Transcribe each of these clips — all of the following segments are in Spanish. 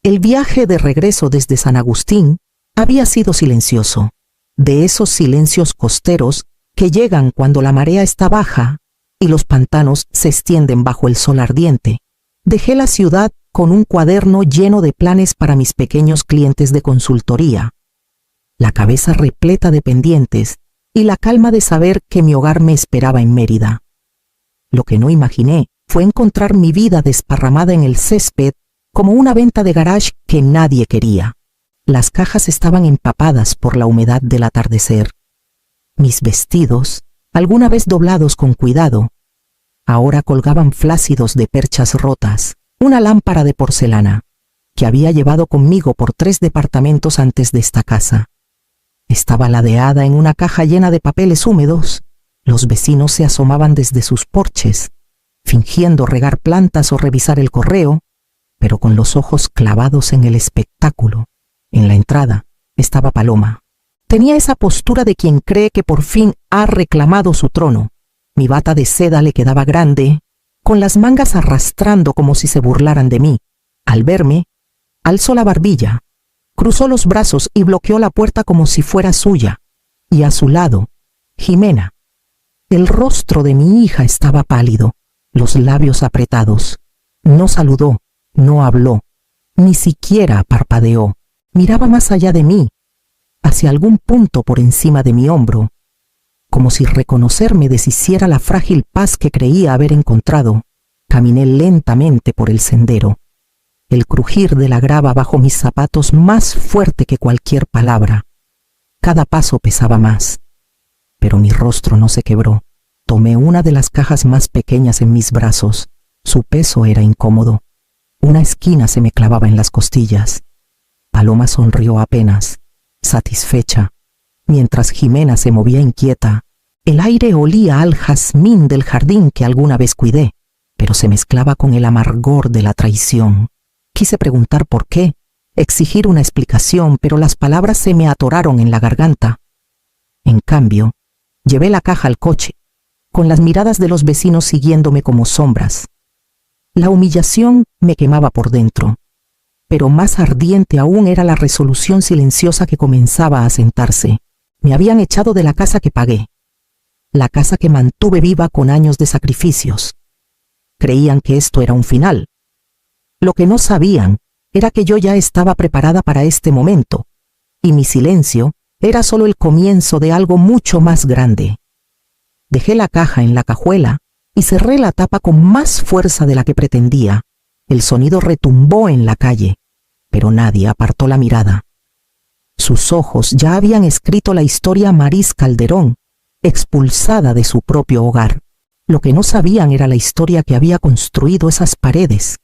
El viaje de regreso desde San Agustín había sido silencioso, de esos silencios costeros que llegan cuando la marea está baja y los pantanos se extienden bajo el sol ardiente. Dejé la ciudad con un cuaderno lleno de planes para mis pequeños clientes de consultoría, la cabeza repleta de pendientes y la calma de saber que mi hogar me esperaba en Mérida. Lo que no imaginé fue encontrar mi vida desparramada en el césped como una venta de garage que nadie quería. Las cajas estaban empapadas por la humedad del atardecer. Mis vestidos, alguna vez doblados con cuidado, ahora colgaban flácidos de perchas rotas. Una lámpara de porcelana, que había llevado conmigo por 3 departamentos antes de esta casa. Estaba ladeada en una caja llena de papeles húmedos. Los vecinos se asomaban desde sus porches, fingiendo regar plantas o revisar el correo, pero con los ojos clavados en el espectáculo. En la entrada estaba Paloma. Tenía esa postura de quien cree que por fin ha reclamado su trono. Mi bata de seda le quedaba grande, con las mangas arrastrando como si se burlaran de mí. Al verme, alzó la barbilla, cruzó los brazos y bloqueó la puerta como si fuera suya. Y a su lado, Jimena. El rostro de mi hija estaba pálido, los labios apretados. No saludó, no habló, ni siquiera parpadeó. Miraba más allá de mí, hacia algún punto por encima de mi hombro, como si reconocerme deshiciera la frágil paz que creía haber encontrado. Caminé lentamente por el sendero, el crujir de la grava bajo mis zapatos más fuerte que cualquier palabra. Cada paso pesaba más, pero mi rostro no se quebró. Tomé una de las cajas más pequeñas en mis brazos. Su peso era incómodo. Una esquina se me clavaba en las costillas. Paloma sonrió apenas, satisfecha, mientras Jimena se movía inquieta. El aire olía al jazmín del jardín que alguna vez cuidé, pero se mezclaba con el amargor de la traición. Quise preguntar por qué, exigir una explicación, pero las palabras se me atoraron en la garganta. En cambio, llevé la caja al coche, con las miradas de los vecinos siguiéndome como sombras. La humillación me quemaba por dentro, pero más ardiente aún era la resolución silenciosa que comenzaba a asentarse. Me habían echado de la casa que pagué, la casa que mantuve viva con años de sacrificios. Creían que esto era un final. Lo que no sabían era que yo ya estaba preparada para este momento, y mi silencio era solo el comienzo de algo mucho más grande. Dejé la caja en la cajuela y cerré la tapa con más fuerza de la que pretendía. El sonido retumbó en la calle, pero nadie apartó la mirada. Sus ojos ya habían escrito la historia Maris Calderón, expulsada de su propio hogar. Lo que no sabían era la historia que había construido esas paredes,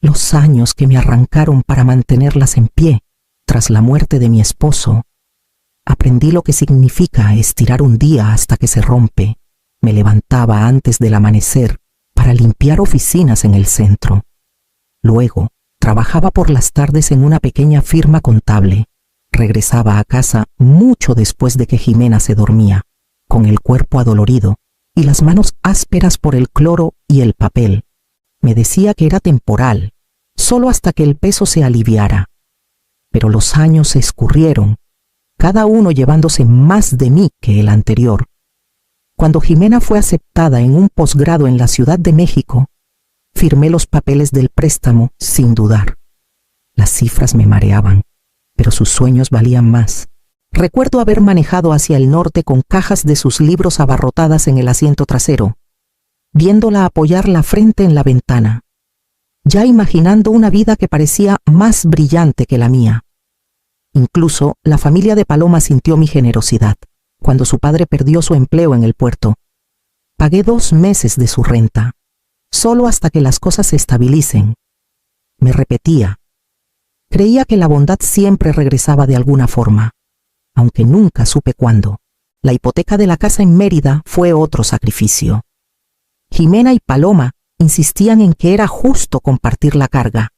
los años que me arrancaron para mantenerlas en pie tras la muerte de mi esposo. Aprendí lo que significa estirar un día hasta que se rompe. Me levantaba antes del amanecer para limpiar oficinas en el centro. Luego, trabajaba por las tardes en una pequeña firma contable. Regresaba a casa mucho después de que Jimena se dormía, con el cuerpo adolorido y las manos ásperas por el cloro y el papel. Me decía que era temporal, solo hasta que el peso se aliviara. Pero los años se escurrieron, cada uno llevándose más de mí que el anterior. Cuando Jimena fue aceptada en un posgrado en la Ciudad de México, firmé los papeles del préstamo sin dudar. Las cifras me mareaban, pero sus sueños valían más. Recuerdo haber manejado hacia el norte con cajas de sus libros abarrotadas en el asiento trasero, viéndola apoyar la frente en la ventana, ya imaginando una vida que parecía más brillante que la mía. Incluso la familia de Paloma sintió mi generosidad cuando su padre perdió su empleo en el puerto. Pagué 2 meses de su renta, solo hasta que las cosas se estabilicen. Me repetía. Creía que la bondad siempre regresaba de alguna forma, aunque nunca supe cuándo. La hipoteca de la casa en Mérida fue otro sacrificio. Jimena y Paloma insistían en que era justo compartir la carga,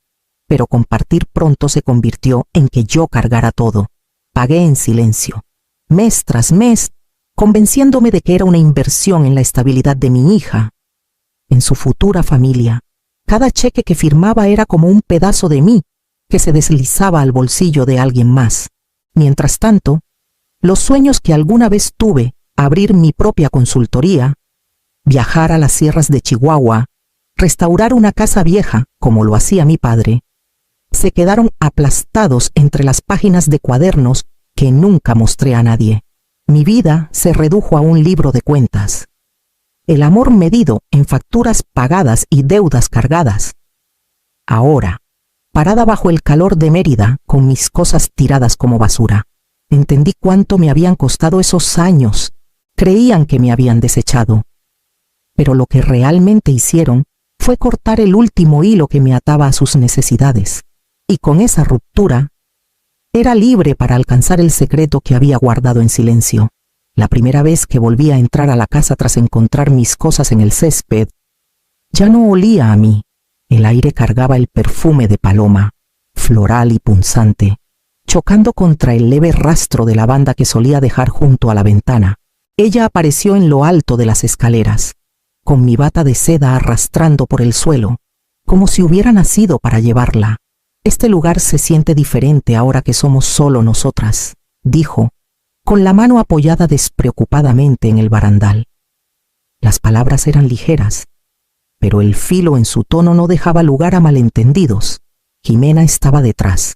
pero compartir pronto se convirtió en que yo cargara todo. Pagué en silencio, mes tras mes, convenciéndome de que era una inversión en la estabilidad de mi hija, en su futura familia. Cada cheque que firmaba era como un pedazo de mí, que se deslizaba al bolsillo de alguien más. Mientras tanto, los sueños que alguna vez tuve, abrir mi propia consultoría, viajar a las sierras de Chihuahua, restaurar una casa vieja, como lo hacía mi padre, se quedaron aplastados entre las páginas de cuadernos que nunca mostré a nadie. Mi vida se redujo a un libro de cuentas. El amor medido en facturas pagadas y deudas cargadas. Ahora, parada bajo el calor de Mérida, con mis cosas tiradas como basura, entendí cuánto me habían costado esos años. Creían que me habían desechado. Pero lo que realmente hicieron fue cortar el último hilo que me ataba a sus necesidades. Y con esa ruptura, era libre para alcanzar el secreto que había guardado en silencio. La primera vez que volví a entrar a la casa tras encontrar mis cosas en el césped, ya no olía a mí. El aire cargaba el perfume de paloma, floral y punzante, chocando contra el leve rastro de lavanda que solía dejar junto a la ventana. Ella apareció en lo alto de las escaleras, con mi bata de seda arrastrando por el suelo, como si hubiera nacido para llevarla. Este lugar se siente diferente ahora que somos solo nosotras, dijo, con la mano apoyada despreocupadamente en el barandal. Las palabras eran ligeras, pero el filo en su tono no dejaba lugar a malentendidos. Jimena estaba detrás,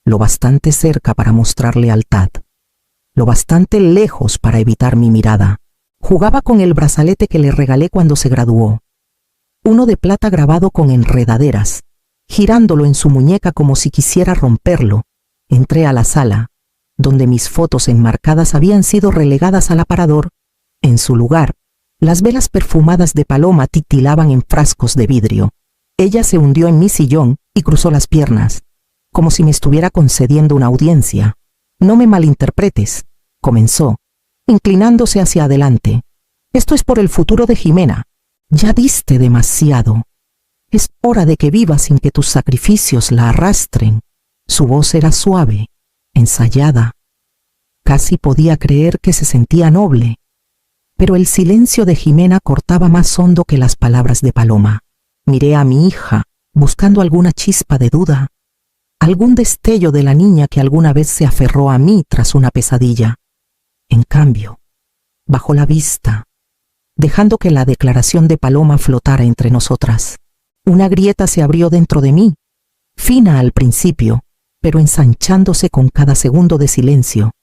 lo bastante cerca para mostrar lealtad, lo bastante lejos para evitar mi mirada. Jugaba con el brazalete que le regalé cuando se graduó, uno de plata grabado con enredaderas, girándolo en su muñeca como si quisiera romperlo. Entré a la sala, donde mis fotos enmarcadas habían sido relegadas al aparador. En su lugar, las velas perfumadas de paloma titilaban en frascos de vidrio. Ella se hundió en mi sillón y cruzó las piernas, como si me estuviera concediendo una audiencia. No me malinterpretes, comenzó, inclinándose hacia adelante. Esto es por el futuro de Jimena. Ya diste demasiado. Es hora de que vivas sin que tus sacrificios la arrastren. Su voz era suave, ensayada. Casi podía creer que se sentía noble. Pero el silencio de Jimena cortaba más hondo que las palabras de Paloma. Miré a mi hija, buscando alguna chispa de duda, algún destello de la niña que alguna vez se aferró a mí tras una pesadilla. En cambio, bajó la vista, dejando que la declaración de Paloma flotara entre nosotras. Una grieta se abrió dentro de mí, fina al principio, pero ensanchándose con cada segundo de silencio.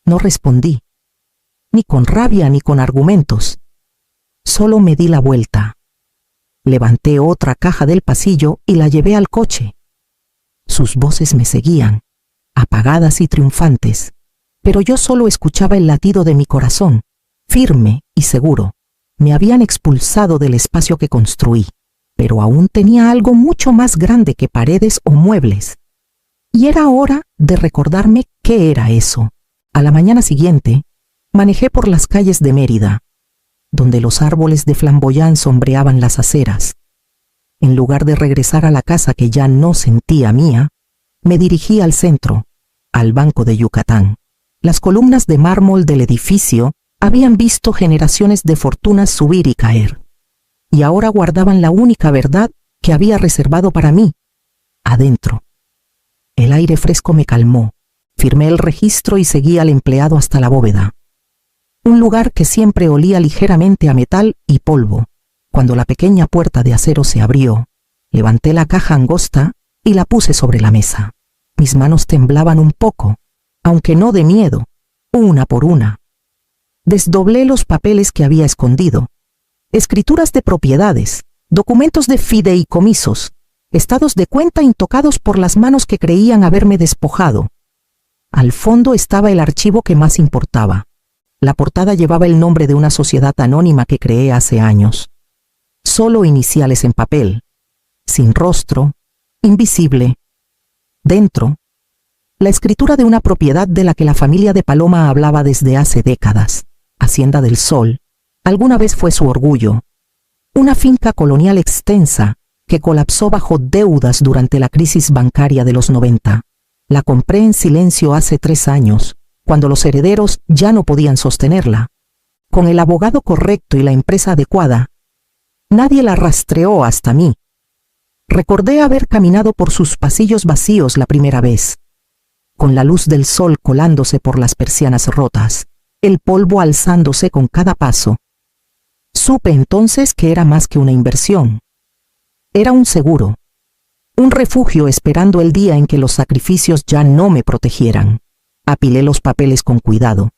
No respondí, ni con rabia ni con argumentos. Solo me di la vuelta. Levanté otra caja del pasillo y la llevé al coche. Sus voces me seguían, apagadas y triunfantes, pero yo solo escuchaba el latido de mi corazón, firme y seguro. Me habían expulsado del espacio que construí, pero aún tenía algo mucho más grande que paredes o muebles. Y era hora de recordarme qué era eso. A la mañana siguiente, manejé por las calles de Mérida, donde los árboles de flamboyán sombreaban las aceras. En lugar de regresar a la casa que ya no sentía mía, me dirigí al centro, al Banco de Yucatán. Las columnas de mármol del edificio habían visto generaciones de fortunas subir y caer, y ahora guardaban la única verdad que había reservado para mí, adentro. El aire fresco me calmó, firmé el registro y seguí al empleado hasta la bóveda, un lugar que siempre olía ligeramente a metal y polvo. Cuando la pequeña puerta de acero se abrió, levanté la caja angosta y la puse sobre la mesa. Mis manos temblaban un poco, aunque no de miedo, una por una. Desdoblé los papeles que había escondido. Escrituras de propiedades, documentos de fideicomisos, estados de cuenta intocados por las manos que creían haberme despojado. Al fondo estaba el archivo que más importaba. La portada llevaba el nombre de una sociedad anónima que creé hace años. Solo iniciales en papel, sin rostro, invisible. Dentro, la escritura de una propiedad de la que la familia de Paloma hablaba desde hace décadas. Hacienda del Sol, alguna vez fue su orgullo. Una finca colonial extensa que colapsó bajo deudas durante la crisis bancaria de los 90. La compré en silencio hace 3 años, cuando los herederos ya no podían sostenerla. Con el abogado correcto y la empresa adecuada, nadie la rastreó hasta mí. Recordé haber caminado por sus pasillos vacíos la primera vez, con la luz del sol colándose por las persianas rotas, el polvo alzándose con cada paso. Supe entonces que era más que una inversión. Era un seguro, un refugio esperando el día en que los sacrificios ya no me protegieran. Apilé los papeles con cuidado,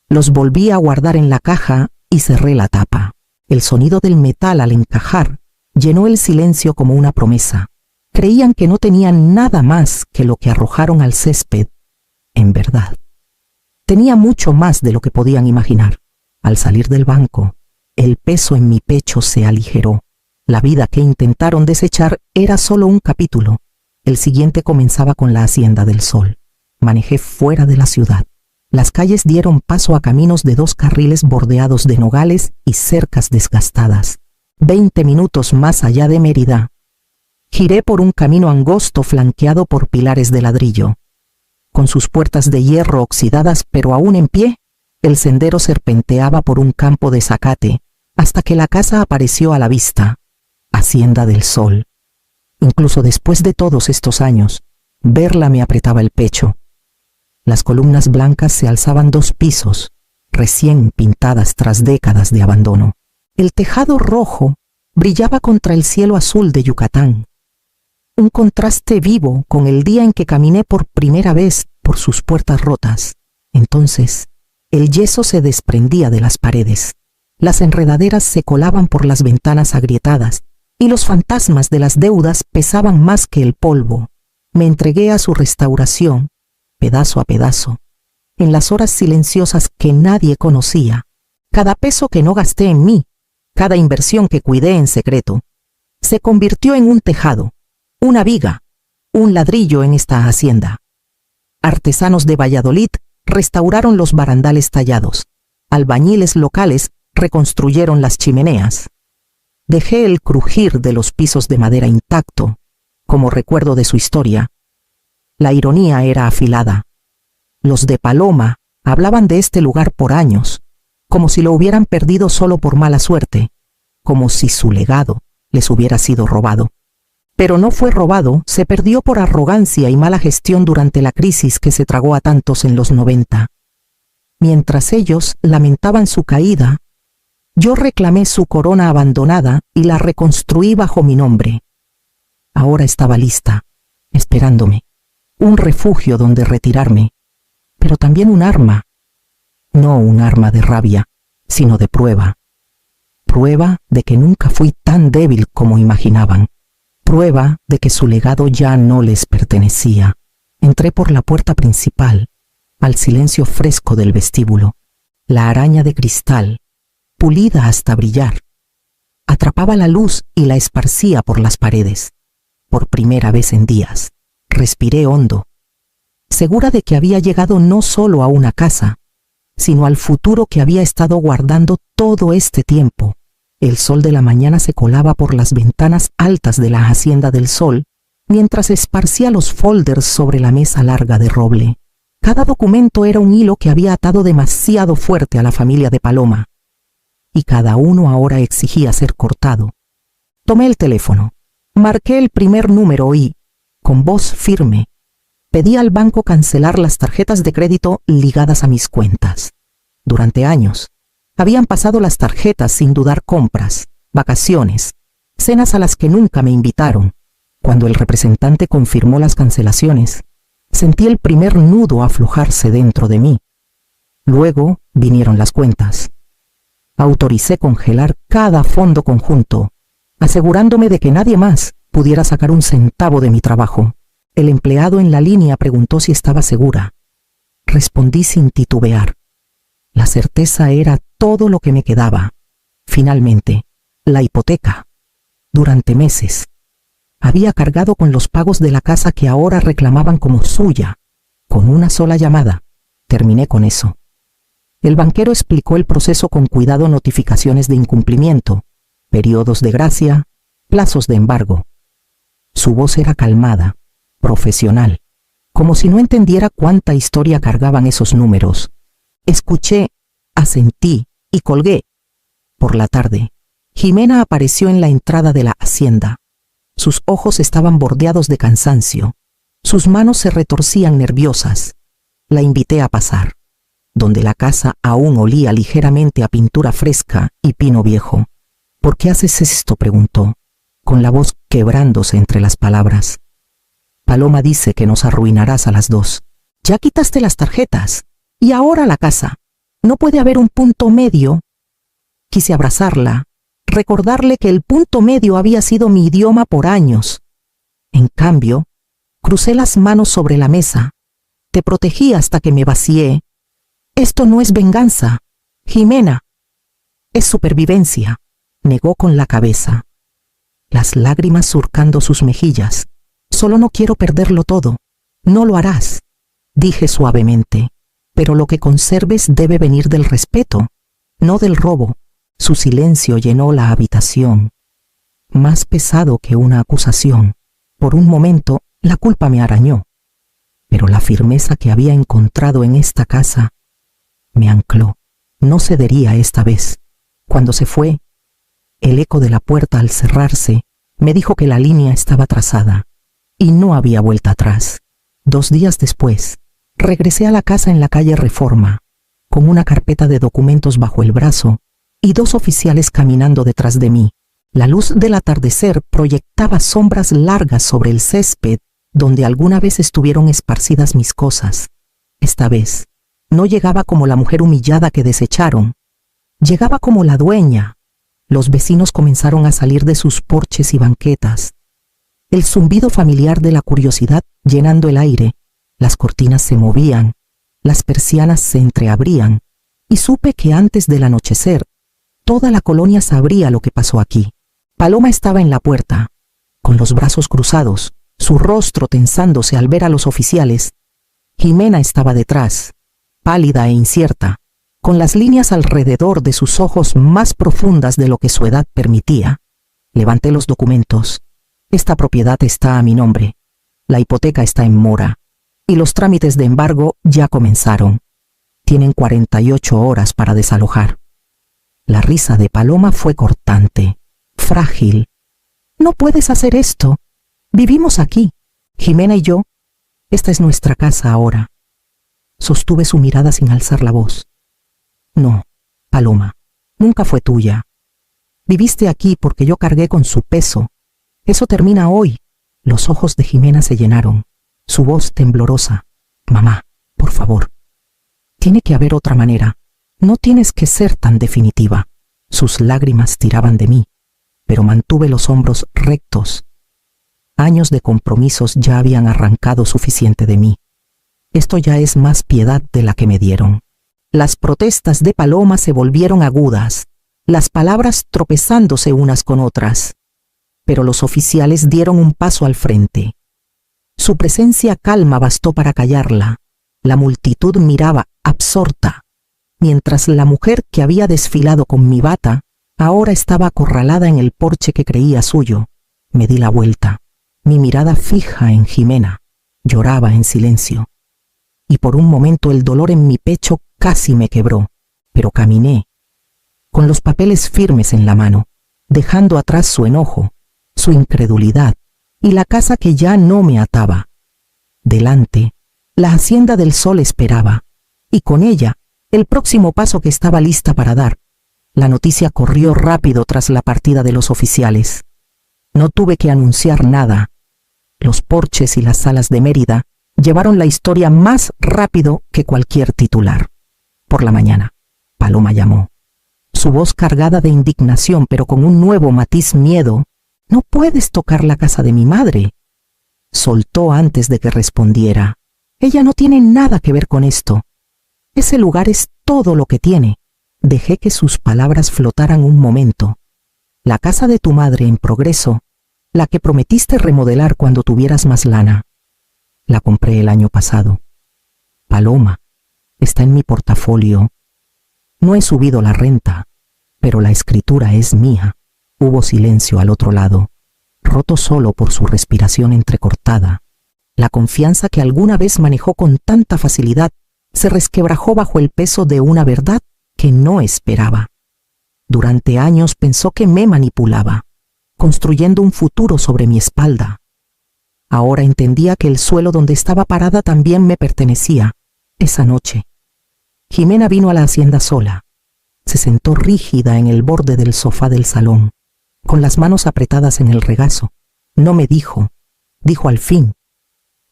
los volví a guardar en la caja y cerré la tapa. El sonido del metal al encajar llenó el silencio como una promesa. Creían que no tenían nada más que lo que arrojaron al césped. En verdad, tenía mucho más de lo que podían imaginar. Al salir del banco, el peso en mi pecho se aligeró. La vida que intentaron desechar era solo un capítulo. El siguiente comenzaba con la Hacienda del Sol. Manejé fuera de la ciudad. Las calles dieron paso a caminos de 2 carriles bordeados de nogales y cercas desgastadas. 20 minutos más allá de Mérida, giré por un camino angosto flanqueado por pilares de ladrillo. Con sus puertas de hierro oxidadas pero aún en pie, el sendero serpenteaba por un campo de zacate hasta que la casa apareció a la vista. Hacienda del Sol. Incluso después de todos estos años, verla me apretaba el pecho. Las columnas blancas se alzaban 2 pisos, recién pintadas tras décadas de abandono. El tejado rojo brillaba contra el cielo azul de Yucatán. Un contraste vivo con el día en que caminé por primera vez por sus puertas rotas. Entonces, el yeso se desprendía de las paredes. Las enredaderas se colaban por las ventanas agrietadas y los fantasmas de las deudas pesaban más que el polvo. Me entregué a su restauración, pedazo a pedazo, en las horas silenciosas que nadie conocía. Cada peso que no gasté en mí, cada inversión que cuidé en secreto, se convirtió en un tejado, una viga, un ladrillo en esta hacienda. Artesanos de Valladolid restauraron los barandales tallados. Albañiles locales reconstruyeron las chimeneas. Dejé el crujir de los pisos de madera intacto, como recuerdo de su historia. La ironía era afilada. Los de Paloma hablaban de este lugar por años, como si lo hubieran perdido solo por mala suerte, como si su legado les hubiera sido robado. Pero no fue robado, se perdió por arrogancia y mala gestión durante la crisis que se tragó a tantos en los 90. Mientras ellos lamentaban su caída, yo reclamé su corona abandonada y la reconstruí bajo mi nombre. Ahora estaba lista, esperándome, un refugio donde retirarme, pero también un arma. No un arma de rabia, sino de prueba. Prueba de que nunca fui tan débil como imaginaban. Prueba de que su legado ya no les pertenecía. Entré por la puerta principal, al silencio fresco del vestíbulo. La araña de cristal, pulida hasta brillar, atrapaba la luz y la esparcía por las paredes. Por primera vez en días, respiré hondo, segura de que había llegado no solo a una casa, sino al futuro que había estado guardando todo este tiempo. El sol de la mañana se colaba por las ventanas altas de la Hacienda del Sol, mientras esparcía los folders sobre la mesa larga de roble. Cada documento era un hilo que había atado demasiado fuerte a la familia de Paloma, y cada uno ahora exigía ser cortado. Tomé el teléfono, marqué el primer número y, con voz firme, pedí al banco cancelar las tarjetas de crédito ligadas a mis cuentas. Durante años, habían pasado las tarjetas sin dudar compras, vacaciones, cenas a las que nunca me invitaron. Cuando el representante confirmó las cancelaciones, sentí el primer nudo aflojarse dentro de mí. Luego vinieron las cuentas. Autoricé congelar cada fondo conjunto, asegurándome de que nadie más pudiera sacar un centavo de mi trabajo. El empleado en la línea preguntó si estaba segura. Respondí sin titubear. La certeza era todo lo que me quedaba. Finalmente, la hipoteca. Durante meses, había cargado con los pagos de la casa que ahora reclamaban como suya. Con una sola llamada, terminé con eso. El banquero explicó el proceso con cuidado: notificaciones de incumplimiento, periodos de gracia, plazos de embargo. Su voz era calmada, profesional, como si no entendiera cuánta historia cargaban esos números. Escuché, asentí y colgué. Por la tarde, Jimena apareció en la entrada de la hacienda. Sus ojos estaban bordeados de cansancio. Sus manos se retorcían nerviosas. La invité a pasar, donde la casa aún olía ligeramente a pintura fresca y pino viejo. «¿Por qué haces esto?», preguntó, con la voz quebrándose entre las palabras. «Paloma dice que nos arruinarás a las dos. Ya quitaste las tarjetas. Y ahora la casa. ¿No puede haber un punto medio?». Quise abrazarla, recordarle que el punto medio había sido mi idioma por años. En cambio, crucé las manos sobre la mesa. «Te protegí hasta que me vacié. Esto no es venganza, Jimena. Es supervivencia», negó con la cabeza, las lágrimas surcando sus mejillas. «Solo no quiero perderlo todo». «No lo harás», dije suavemente, «pero lo que conserves debe venir del respeto, no del robo». Su silencio llenó la habitación, más pesado que una acusación. Por un momento, la culpa me arañó, pero la firmeza que había encontrado en esta casa me ancló. No cedería esta vez. Cuando se fue, el eco de la puerta al cerrarse me dijo que la línea estaba trazada y no había vuelta atrás. 2 días después, regresé a la casa en la calle Reforma, con una carpeta de documentos bajo el brazo y 2 oficiales caminando detrás de mí. La luz del atardecer proyectaba sombras largas sobre el césped donde alguna vez estuvieron esparcidas mis cosas. Esta vez, no llegaba como la mujer humillada que desecharon. Llegaba como la dueña. Los vecinos comenzaron a salir de sus porches y banquetas. El zumbido familiar de la curiosidad llenando el aire. Las cortinas se movían, las persianas se entreabrían, y supe que antes del anochecer, toda la colonia sabría lo que pasó aquí. Paloma estaba en la puerta, con los brazos cruzados, su rostro tensándose al ver a los oficiales. Jimena estaba detrás, pálida e incierta, con las líneas alrededor de sus ojos más profundas de lo que su edad permitía. Levanté los documentos. «Esta propiedad está a mi nombre. La hipoteca está en mora, y los trámites de embargo ya comenzaron. Tienen 48 horas para desalojar». La risa de Paloma fue cortante, frágil. «No puedes hacer esto. Vivimos aquí, Jimena y yo. Esta es nuestra casa ahora». Sostuve su mirada sin alzar la voz. «No, Paloma, nunca fue tuya. Viviste aquí porque yo cargué con su peso. Eso termina hoy». Los ojos de Jimena se llenaron, su voz temblorosa. «Mamá, por favor. Tiene que haber otra manera. No tienes que ser tan definitiva». Sus lágrimas tiraban de mí, pero mantuve los hombros rectos. Años de compromisos ya habían arrancado suficiente de mí. Esto ya es más piedad de la que me dieron. Las protestas de Paloma se volvieron agudas, las palabras tropezándose unas con otras. Pero los oficiales dieron un paso al frente. Su presencia calma bastó para callarla. La multitud miraba absorta, mientras la mujer que había desfilado con mi bata ahora estaba acorralada en el porche que creía suyo. Me di la vuelta, mi mirada fija en Jimena. Lloraba en silencio, y por un momento el dolor en mi pecho casi me quebró, pero caminé, con los papeles firmes en la mano, dejando atrás su enojo, su incredulidad y la casa que ya no me ataba. Delante, la Hacienda del Sol esperaba, y con ella, el próximo paso que estaba lista para dar. La noticia corrió rápido tras la partida de los oficiales. No tuve que anunciar nada. Los porches y las salas de Mérida llevaron la historia más rápido que cualquier titular. Por la mañana, Paloma llamó, su voz cargada de indignación, pero con un nuevo matiz miedo. «No puedes tocar la casa de mi madre», soltó antes de que respondiera. «Ella no tiene nada que ver con esto. Ese lugar es todo lo que tiene». Dejé que sus palabras flotaran un momento. «La casa de tu madre en progreso, la que prometiste remodelar cuando tuvieras más lana. La compré el año pasado. Paloma, está en mi portafolio. No he subido la renta, pero la escritura es mía». Hubo silencio al otro lado, roto solo por su respiración entrecortada. La confianza que alguna vez manejó con tanta facilidad se resquebrajó bajo el peso de una verdad que no esperaba. Durante años pensó que me manipulaba, construyendo un futuro sobre mi espalda. Ahora entendía que el suelo donde estaba parada también me pertenecía. Esa noche, Jimena vino a la hacienda sola. Se sentó rígida en el borde del sofá del salón, con las manos apretadas en el regazo. No me dijo al fin,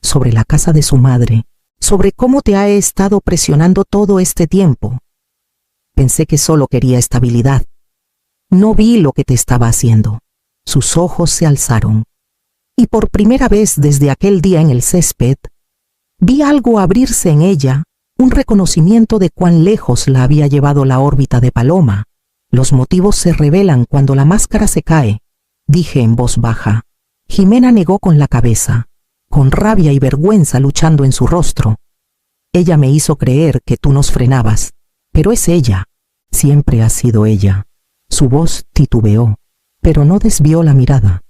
sobre la casa de su madre, sobre cómo te ha estado presionando todo este tiempo. Pensé que solo quería estabilidad. No vi lo que te estaba haciendo. Sus ojos se alzaron. Y por primera vez desde aquel día en el césped, vi algo abrirse en ella, un reconocimiento de cuán lejos la había llevado la órbita de Paloma. Los motivos se revelan cuando la máscara se cae, dije en voz baja. Jimena negó con la cabeza, con rabia y vergüenza luchando en su rostro. Ella me hizo creer que tú nos frenabas, pero es ella, siempre ha sido ella. Su voz titubeó, pero no desvió la mirada.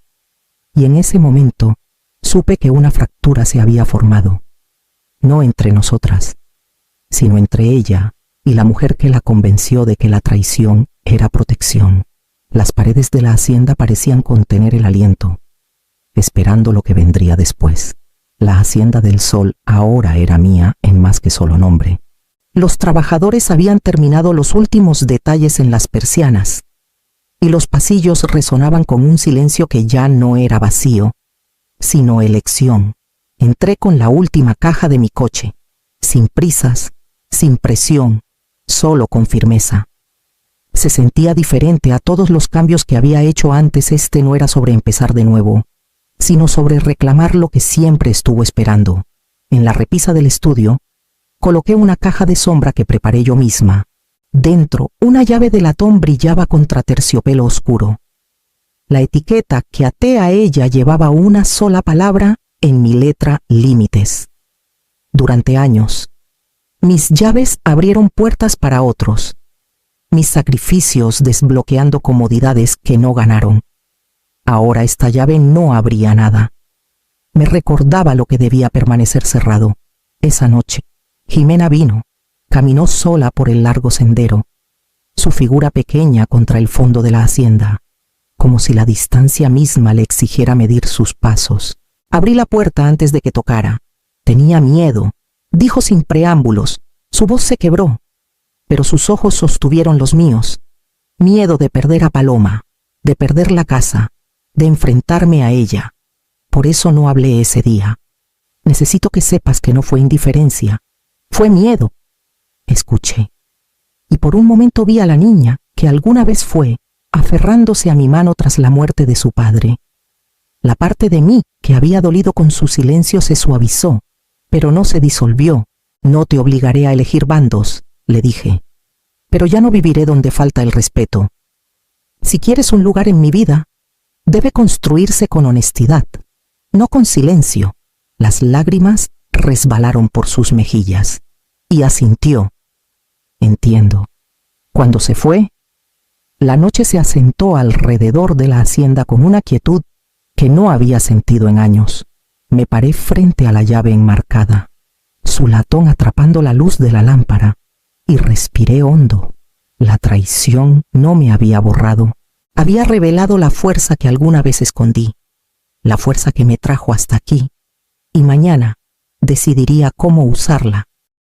Y en ese momento supe que una fractura se había formado, no entre nosotras, sino entre ella y la mujer que la convenció de que la traición era protección. Las paredes de la hacienda parecían contener el aliento, esperando lo que vendría después. La Hacienda del Sol ahora era mía en más que solo nombre. Los trabajadores habían terminado los últimos detalles en las persianas, y los pasillos resonaban con un silencio que ya no era vacío, sino elección. Entré con la última caja de mi coche, sin prisas, sin presión, solo con firmeza. Se sentía diferente a todos los cambios que había hecho antes. Este no era sobre empezar de nuevo, sino sobre reclamar lo que siempre estuvo esperando. En la repisa del estudio, coloqué una caja de sombra que preparé yo misma. Dentro, una llave de latón brillaba contra terciopelo oscuro. La etiqueta que até a ella llevaba una sola palabra en mi letra: límites. Durante años, mis llaves abrieron puertas para otros, mis sacrificios desbloqueando comodidades que no ganaron. Ahora esta llave no abría nada. Me recordaba lo que debía permanecer cerrado. Esa noche, Jimena vino. Caminó sola por el largo sendero, su figura pequeña contra el fondo de la hacienda, como si la distancia misma le exigiera medir sus pasos. Abrí la puerta antes de que tocara. Tenía miedo, dijo sin preámbulos. Su voz se quebró, pero sus ojos sostuvieron los míos. Miedo de perder a Paloma, de perder la casa, de enfrentarme a ella. Por eso no hablé ese día. Necesito que sepas que no fue indiferencia, fue miedo. Escuché, y por un momento vi a la niña que alguna vez fue, aferrándose a mi mano tras la muerte de su padre. La parte de mí que había dolido con su silencio se suavizó, pero no se disolvió. No te obligaré a elegir bandos, le dije, pero ya no viviré donde falta el respeto. Si quieres un lugar en mi vida, debe construirse con honestidad, no con silencio. Las lágrimas resbalaron por sus mejillas, y asintió. Entiendo. Cuando se fue, la noche se asentó alrededor de la hacienda con una quietud que no había sentido en años. Me paré frente a la llave enmarcada, su latón atrapando la luz de la lámpara, y respiré hondo. La traición no me había borrado. Había revelado la fuerza que alguna vez escondí, la fuerza que me trajo hasta aquí, y mañana decidiría cómo usarla.